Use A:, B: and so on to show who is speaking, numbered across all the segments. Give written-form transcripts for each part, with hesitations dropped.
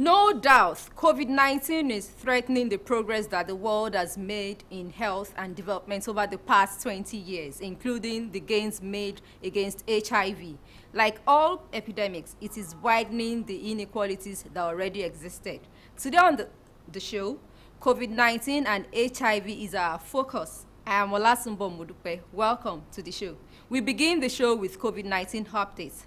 A: No doubt, COVID-19 is threatening the progress that the world has made in health and development over the past 20 years, including the gains made against HIV. Like all epidemics, it is widening the inequalities that already existed. Today on the show, COVID-19 and HIV is our focus. I am Olasunbo Modupe. Welcome to the show. We begin the show with COVID-19 updates.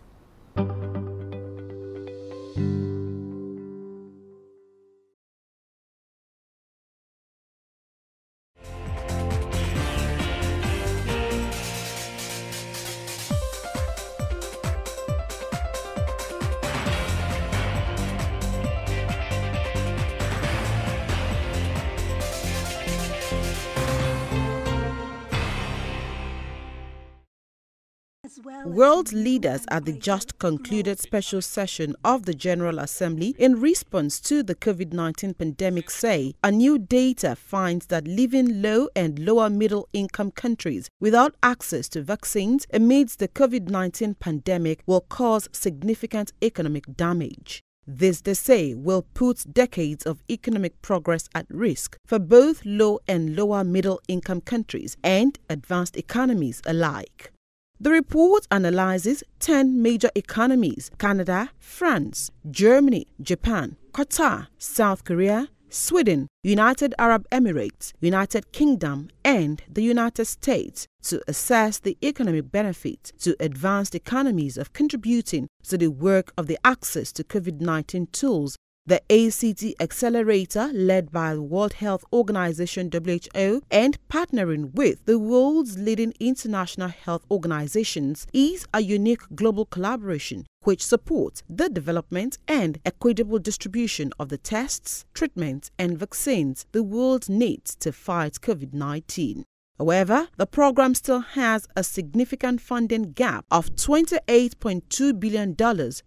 B: World leaders at the just concluded special session of the General Assembly in response to the COVID-19 pandemic say a new data finds that living low and lower middle income countries without access to vaccines amidst the COVID-19 pandemic will cause significant economic damage. This, they say, will put decades of economic progress at risk for both low and lower middle income countries and advanced economies alike. The report analyzes 10 major economies: Canada, France, Germany, Japan, Qatar, South Korea, Sweden, United Arab Emirates, United Kingdom, and the United States to assess the economic benefit to advanced economies of contributing to the work of the access to COVID-19 tools. The ACT Accelerator, led by the World Health Organization (WHO) and partnering with the world's leading international health organizations, is a unique global collaboration which supports the development and equitable distribution of the tests, treatments, and vaccines the world needs to fight COVID-19. However, the program still has a significant funding gap of $28.2 billion,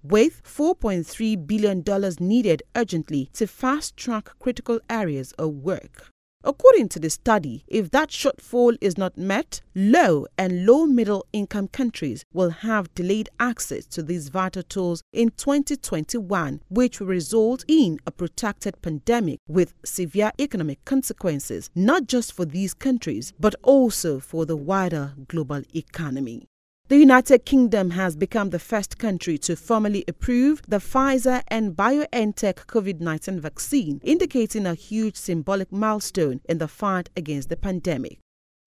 B: with $4.3 billion needed urgently to fast-track critical areas of work. According to the study, if that shortfall is not met, low and low-middle income countries will have delayed access to these vital tools in 2021, which will result in a protracted pandemic with severe economic consequences, not just for these countries, but also for the wider global economy. The United Kingdom has become the first country to formally approve the Pfizer and BioNTech COVID-19 vaccine, indicating a huge symbolic milestone in the fight against the pandemic.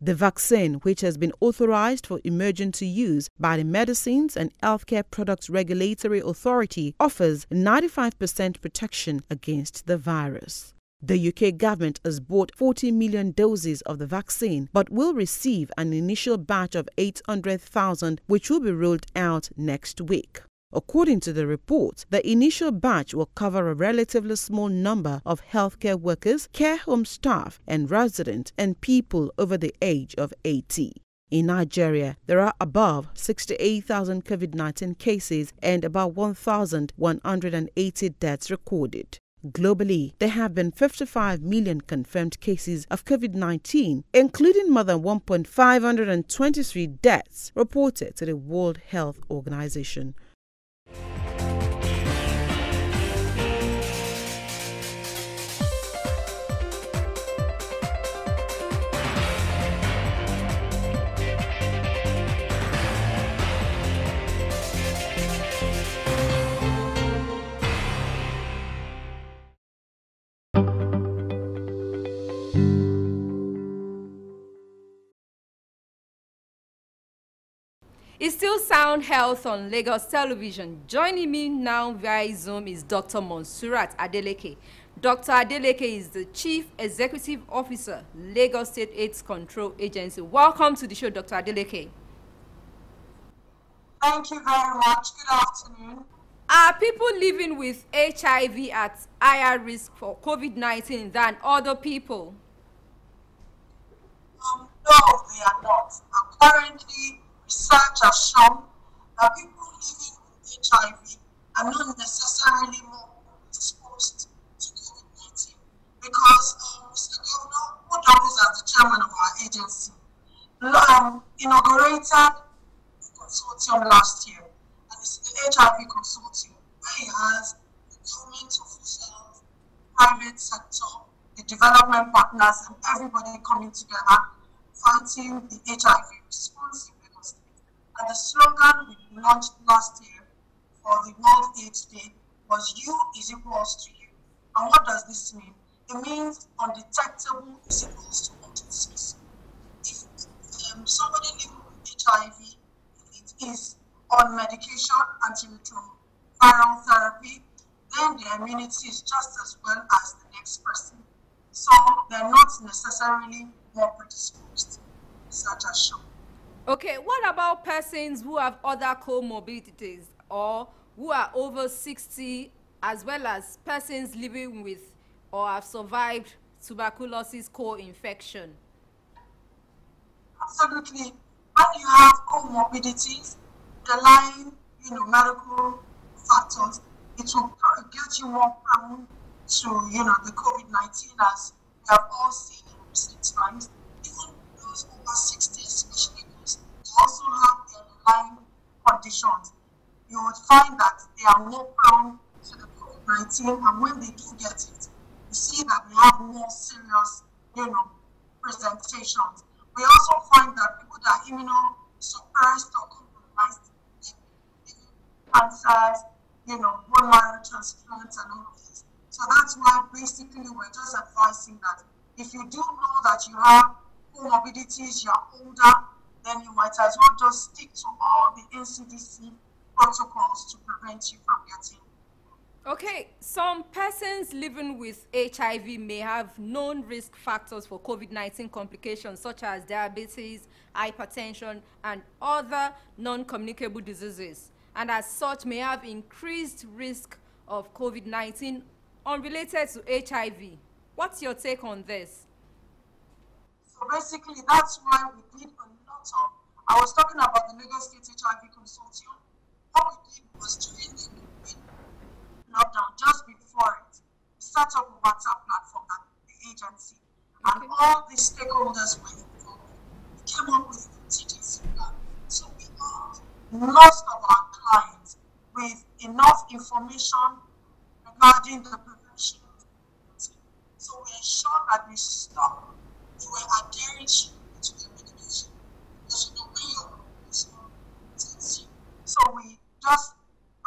B: The vaccine, which has been authorized for emergency use by the Medicines and Healthcare Products Regulatory Authority, offers 95% protection against the virus. The UK government has bought 40 million doses of the vaccine, but will receive an initial batch of 800,000, which will be rolled out next week. According to the report, the initial batch will cover a relatively small number of healthcare workers, care home staff, and residents, and people over the age of 80. In Nigeria, there are above 68,000 COVID-19 cases and about 1,180 deaths recorded. Globally, there have been 55 million confirmed cases of COVID-19, including more than 1,523 deaths reported to the World Health Organization.
A: It's still Soundhealth on Lagos Television. Joining me now via Zoom is Dr. Monsurat Adeleke. Dr. Adeleke is the Chief Executive Officer, Lagos State AIDS Control Agency. Welcome to the show, Dr. Adeleke.
C: Thank you very much. Good afternoon.
A: Are people living with HIV at higher risk for COVID-19 than other people?
C: No, they are not. Currently, research has shown that people living with HIV are not necessarily more exposed to COVID-19 because Mr. Governor, who doubles as the chairman of our agency, inaugurated the consortium last year, and it's the HIV consortium where he has the government officials private sector, the development partners, and everybody coming together, fighting the HIV response in Lagos State. And the slogan we launched last year for the World AIDS Day was "You is equals to you." And what does this mean? It means undetectable is equals to autism. If somebody living with HIV is on medication, antiretroviral therapy, then their immunity is just as well as the next person. So they're not necessarily more predisposed, such as shown.
A: Okay, what about persons who have other comorbidities or who are over 60, as well as persons living with or have survived tuberculosis co-infection?
C: Absolutely. When you have comorbidities, underlying, medical factors, it will get you more prone to, the COVID-19, as we have all seen in recent times. Even those over 60, especially those, they also have underlying conditions. You would find that they are more prone to the COVID-19, and when they do get it, you see that they have more serious, presentations. We also find that people that are immunosuppressed or compromised, cancers, bone marrow transplants and all of this. So that's why basically we're just advising that if you do know that you have comorbidities, you're older, then you might as well just stick to all the NCDC protocols to prevent you from getting.
A: Okay, some persons living with HIV may have known risk factors for COVID-19 complications such as diabetes, hypertension, and other non-communicable diseases, and as such may have increased risk of COVID-19 unrelated to HIV. What's your take on this?
C: So basically, that's why we did a lot of, I was talking about the Lagos State HIV Consortium. What we did was during the lockdown, just before it, we set up a WhatsApp platform at the agency, and all the stakeholders were involved. We came up with a contingency plan. So we armed most of our clients with enough information regarding the prevention of COVID-19. So we ensured that we stopped, we were adhering to the medication. Because when you're intensive, so we just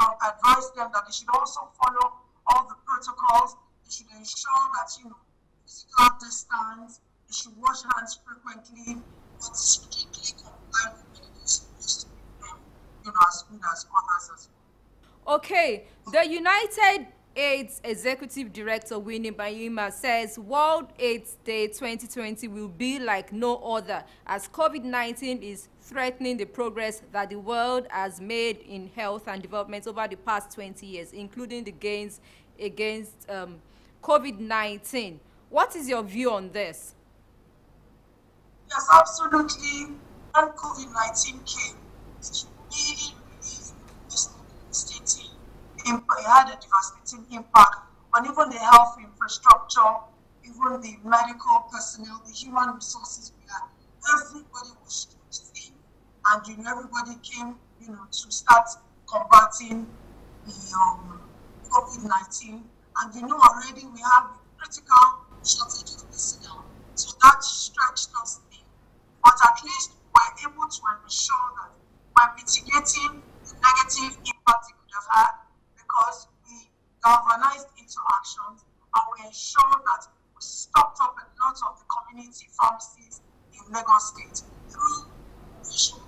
C: advise them that they should also follow all the protocols. They should ensure that, physical distance, they should wash hands frequently, but strictly comply with medication just to be as good as others as well.
A: Okay, the United AIDS Executive Director Winnie Bayima says World AIDS Day 2020 will be like no other, as COVID-19 is threatening the progress that the world has made in health and development over the past 20 years, including the gains against COVID-19. What is your view on this?
C: Yes, absolutely. When COVID-19 came, it really devastating. It had a devastating impact on even the health infrastructure, even the medical personnel, the human resources we had. Everybody was stretched in, and everybody came, to start combating the COVID-19. And already we have critical shortage of personnel, so that stretched us thin. But at least we're able to ensure that by mitigating the negative impact it could have had, because we galvanized into actions and we ensured that we stocked up a lot of the community pharmacies in Lagos State through visual.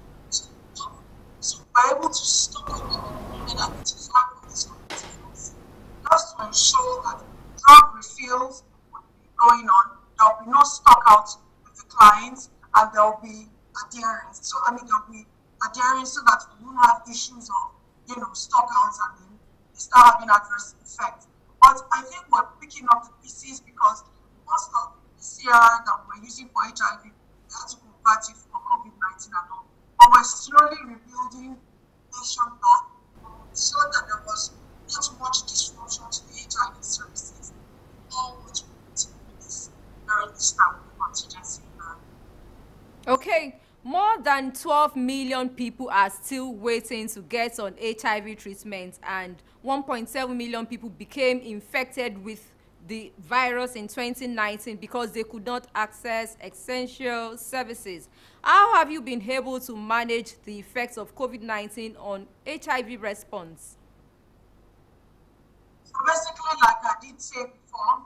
C: So we're able to stock up and identify all these community pharmacies just to ensure that drug refills will be going on, there will be no stock out with the clients, and there will be adherence. So there will be adherence so that we won't have issues of stock outs and then they start having adverse effects. But I think we're picking up the pieces, because most of the PCR that we're using for HIV, we had to convert it for COVID-19 and all. But we're slowly rebuilding nation back so that there was not much disruption to the HIV services, all which we need to release during this time of the contingency plan.
A: Okay. More than 12 million people are still waiting to get on HIV treatment, and 1.7 million people became infected with the virus in 2019 because they could not access essential services. How have you been able to manage the effects of COVID-19 on HIV response?
C: So basically, like I did say before,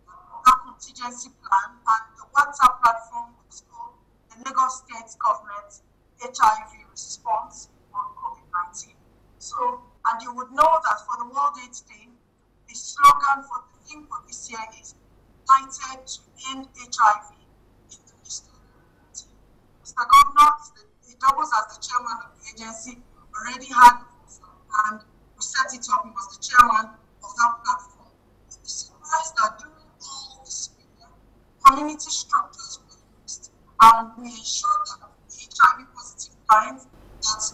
C: the contingency plan and the WhatsApp platform was called the Lagos State Government HIV Response on COVID-19. So, and you would know that for the World AIDS Day, the slogan for the theme for this year is United to End HIV in the East Community. Mr. Governor, he doubles as the chairman of the agency, already had and we set it up. He was the chairman of that platform. You'll be surprised that during all this period, community structures were used, and we ensured that the HIV positive clients that had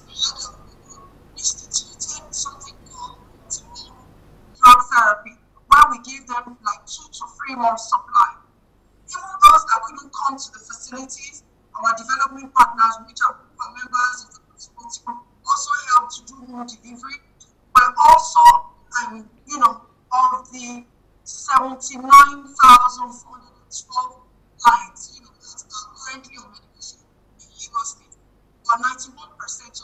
C: instituted something called drug therapy, where we gave them like 2 to 3 months supply. Even those that couldn't come to the facilities, our development partners, which are members of the consortium, also helped to do home delivery. But also, of the 79,412 clients, that are currently on medication in Lagos State, about 91%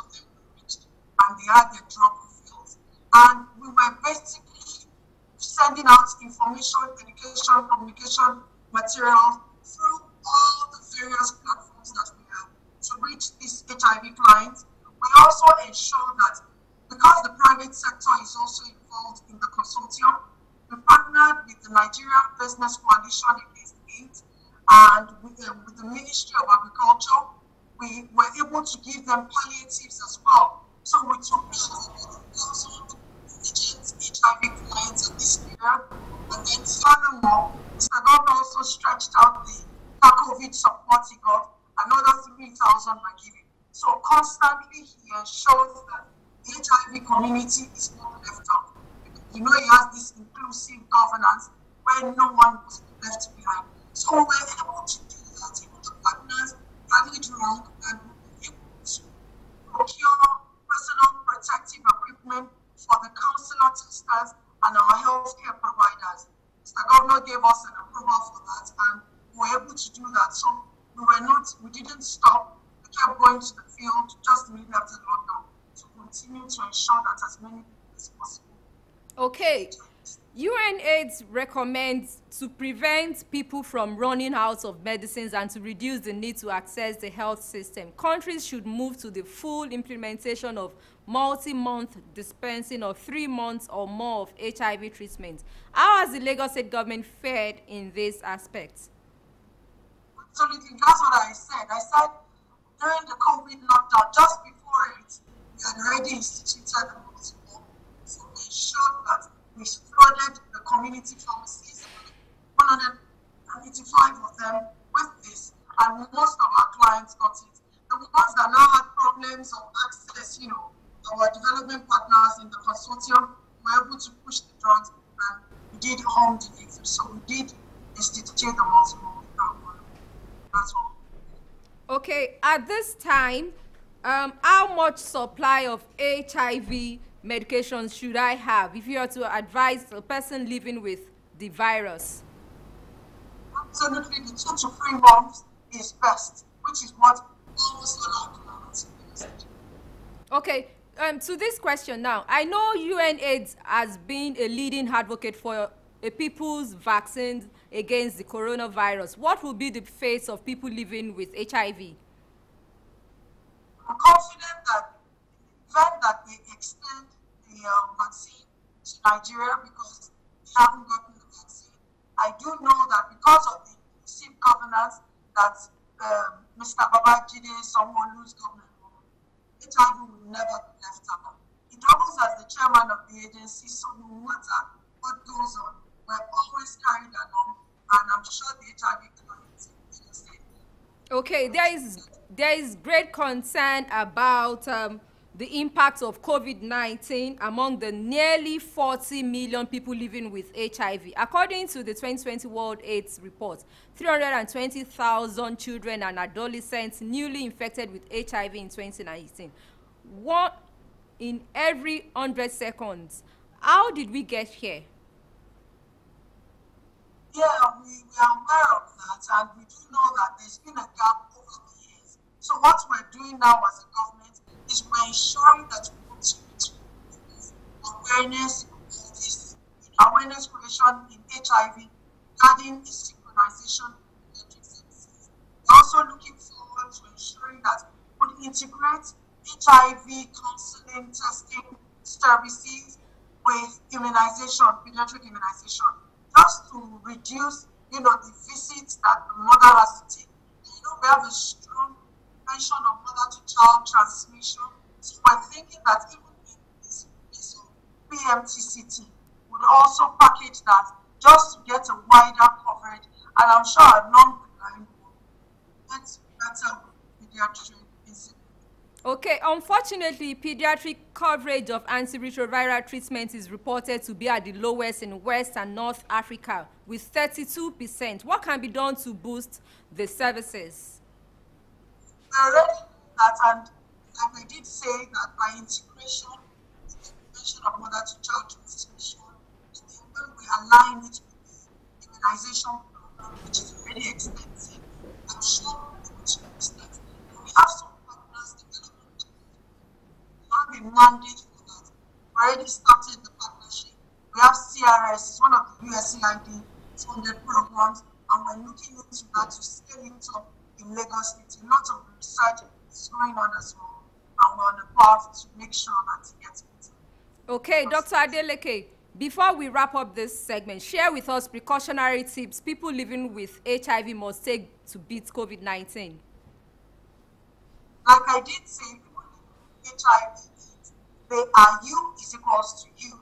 C: of them were reached, and they had their drug refills. And we were basically sending out information, education, communication materials through all the various platforms that we have to reach these HIV clients. We also ensure that because the private sector is also involved in the consortium, we partnered with the Nigerian Business Coalition Against AIDS and with the Ministry of Agriculture. We were able to give them palliatives as well. So we took 1,000 indigent HIV clients at this period, and then furthermore, Mr. Governor also stretched out the COVID support he got, another 3,000 were given. So constantly he ensures that the HIV community is not left out. He has this inclusive governance where no one was left behind. So we were able to do that. Even the partners rallied wrong and we were able to procure personal protective equipment for the counselor testers and our healthcare providers. Mr. Governor gave us an approval for that, and we were able to do that. So we didn't stop. We kept going to the field just immediately after the lockdown to continue to ensure that as many people as possible.
A: Okay. UNAIDS recommends to prevent people from running out of medicines and to reduce the need to access the health system. Countries should move to the full implementation of multi-month dispensing of 3 months or more of HIV treatment. How has the Lagos State government fared in this aspect?
C: Absolutely, that's what I said. I said during the COVID lockdown, just before it, we had already instituted the multi-month. So we ensured that we flooded the community pharmacies, 185 of them with this, and most of our clients got it. The ones that now had problems of access, our development partners in the consortium were able to push the drugs, and we did home delivery. So we did institute the multi-month. That's all.
A: Okay, at this time, how much supply of HIV medications should I have if you are to advise a person living with the virus?
C: Absolutely, the 2 to 3 months is best, which is what almost all our clients use.
A: Okay, to this question now, I know UNAIDS has been a leading advocate for a people's vaccine against the coronavirus. What will be the fate of people living with HIV?
C: I'm confident that even that they extend the vaccine to Nigeria because they haven't gotten the vaccine, I do know that because of the inclusive governance that Mr. Babajide Sanwo-Olu's government will, HIV will never be left out. He doubles as the chairman of the agency, so no matter what goes on, we're always carried along, and I'm sure the HIV community will stay.
A: Okay, there is great concern about the impact of COVID-19 among the nearly 40 million people living with HIV. According to the 2020 World AIDS report, 320,000 children and adolescents newly infected with HIV in 2019. 1 in every 100 seconds. How did we get here?
C: Yeah, we are aware of that, and we do know that there's been a gap over the years. So what we're doing now as a government is we're ensuring that we continue to improve awareness of this, awareness creation in HIV regarding the synchronization of pediatric services. We're also looking forward to ensuring that we integrate HIV counseling, testing services with immunization, pediatric immunization, just to reduce, the visits that the mother has to take. We have a strong prevention of mother-to-child transmission. So we're thinking that even in this case of PMTCT, would also package that just to get a wider coverage. And I'm sure along the line, we'll get better with pediatric incidents.
A: Okay, unfortunately, pediatric coverage of antiretroviral treatment is reported to be at the lowest in West and North Africa, with 32%. What can be done to boost the services?
C: We're already doing that, and like I did say, that by integration, the prevention of mother-to-child transmission, and then when we align it with the immunization program, which is already extensive, I'm sure we'll be able to use that. And we have some partners, development partners. We have a mandate for that. We already started the partnership. We have CRS, it's one of the USAID funded programs, and we're looking into that to scale it up in Lagos State. A lot of research is going on as well, and we're on the path to make sure that it gets better.
A: Okay, Dr. Adeleke, before we wrap up this segment, share with us precautionary tips people living with HIV must take to beat COVID-19.
C: Like I did say, people living with HIV, they are you is equals to you.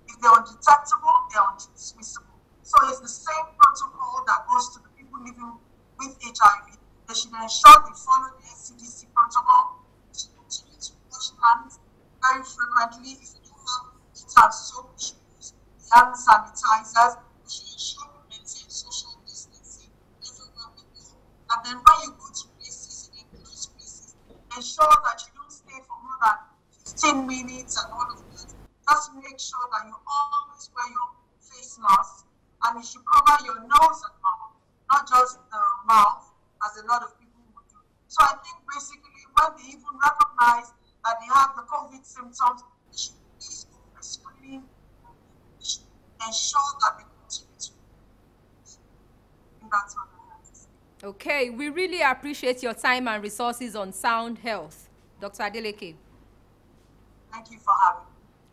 C: If they're undetectable, they're untransmissible. So it's the same protocol that goes to the people living with HIV. They should ensure they follow the SCDC protocol. They should continue to wash hands very frequently. If you don't have heat and soap, you should use hand sanitizers. We should ensure we maintain social distancing everywhere we go. And then when you go to places, in enclosed places, ensure that you don't stay for more than 15 minutes and all of that. Just make sure that you always wear your face mask, and you should cover your nose and mouth, not just the mouth, as a lot of people would do. So I think basically when they even recognize that they have the COVID symptoms, they should please go for screening. They should ensure that they continue to. That's what I have to say.
A: Okay, we really appreciate your time and resources on Soundhealth, Dr. Adeleke.
C: Thank you for having me.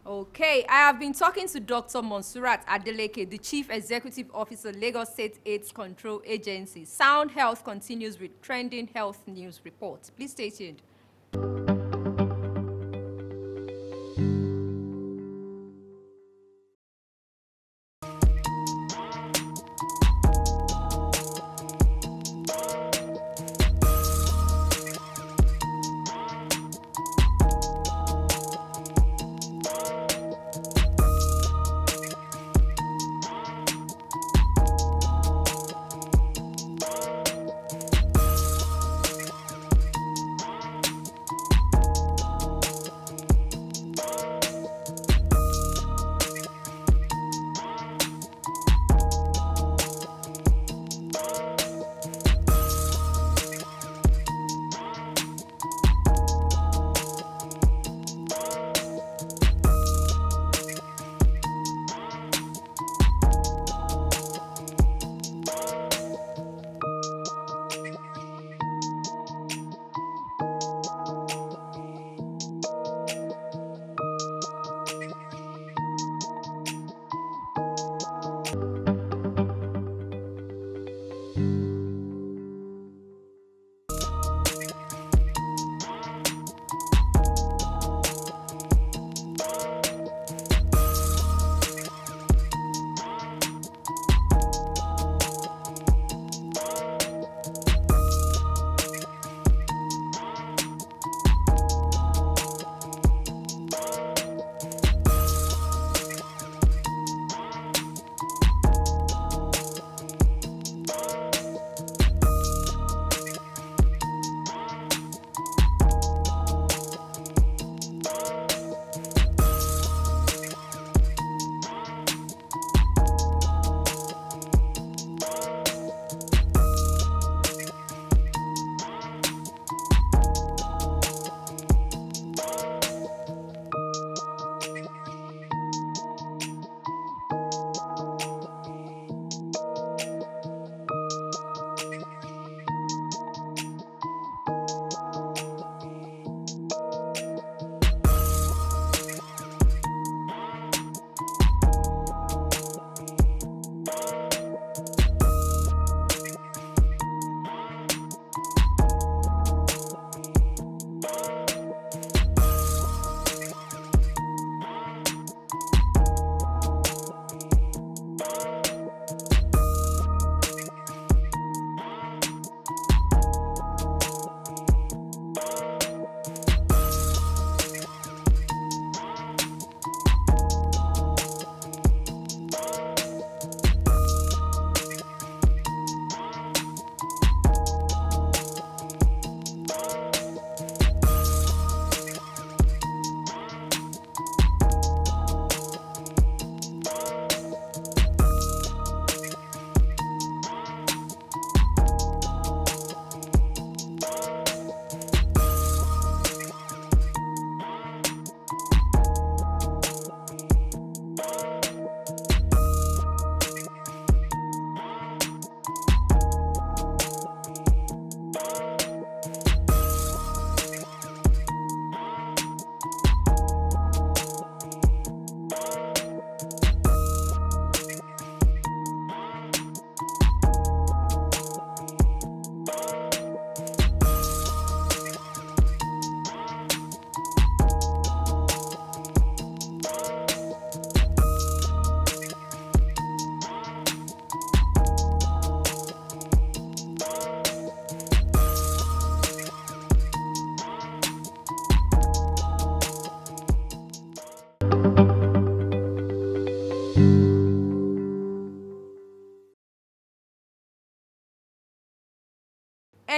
A: Okay, I have been talking to Dr. Monsurat Adeleke, the Chief Executive Officer, Lagos State AIDS Control Agency. Soundhealth continues with trending health news reports. Please stay tuned.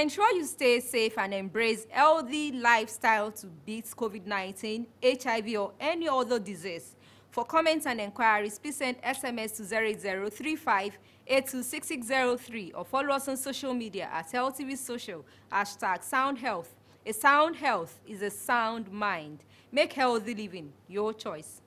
A: ensure you stay safe and embrace healthy lifestyle to beat COVID-19, HIV, or any other disease. For comments and inquiries, please send SMS to 08035826603 or follow us on social media at LTV Social, #Soundhealth. A sound health is a sound mind. Make healthy living your choice.